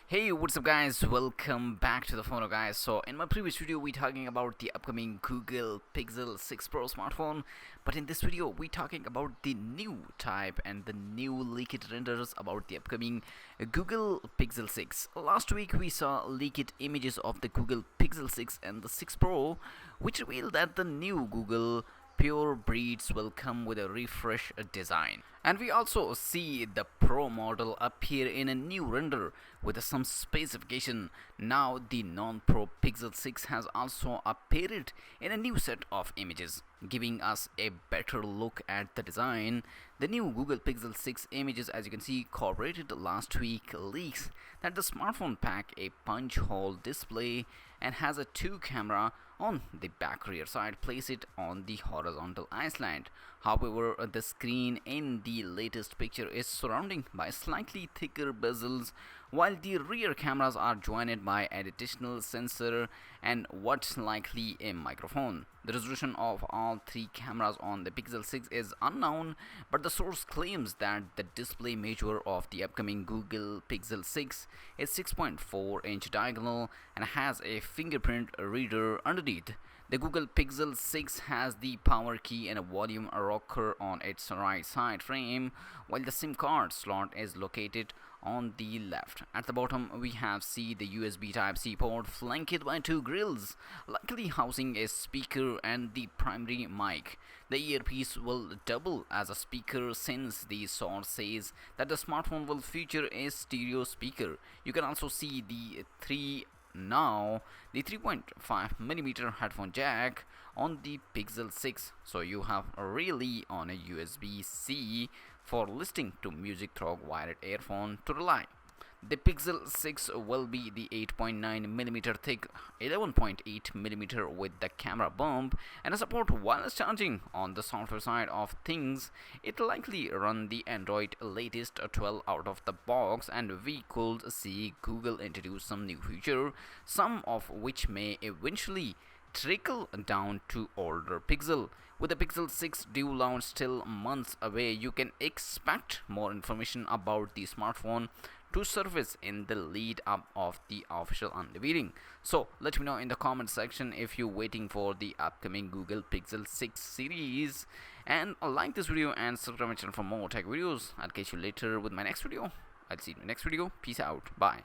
Hey, what's up guys? Welcome back to the TheFonoGuy. So in my previous video we talking about the upcoming Google Pixel 6 Pro smartphone, but in this video we talking about the new type and the new leaked renders about the upcoming Google Pixel 6. Last week we saw leaked images of the Google Pixel 6 and the 6 Pro, which revealed that the new Google pure breeds will come with a refresh design, and we also see the Pro model appear in a new render with some specification. Now the non-Pro Pixel 6 has also appeared in a new set of images, giving us a better look at the design. The new Google Pixel 6 images, as you can see, corroborated last week leaks that the smartphone pack a punch hole display and has a 2 camera on the back rear side. Place it on the horizontal island. However, the screen in the latest picture is surrounded by slightly thicker bezels, while the rear cameras are joined by an additional sensor and what's likely a microphone. The resolution of all 3 cameras on the Pixel 6 is unknown, but the source claims that the display measure of the upcoming Google Pixel 6 is 6.4-inch diagonal and has a fingerprint reader underneath. The Google Pixel 6 has the power key and a volume rocker on its right side frame, while the SIM card slot is located on the left. At the bottom we have the USB Type-C port flanked by 2 grills, likely housing a speaker and the primary mic. The earpiece will double as a speaker since the source says that the smartphone will feature a stereo speaker. You can also see the 3.5mm headphone jack on the Pixel 6, so you have really on a USB-C for listening to music through wired earphone to rely. The Pixel 6 will be the 8.9mm thick, 11.8mm with the camera bump, and a support wireless charging. On the software side of things, it likely run the Android latest 12 out of the box, and we could see Google introduce some new feature, some of which may eventually trickle down to older Pixel. With the Pixel 6 due launch still months away, you can expect more information about the smartphone to surface in the lead up of the official unveiling. So let me know in the comment section if you're waiting for the upcoming Google Pixel 6 series, and like this video and subscribe my channel for more tech videos. I'll catch you later with my next video. I'll see you in the next video. Peace out. Bye.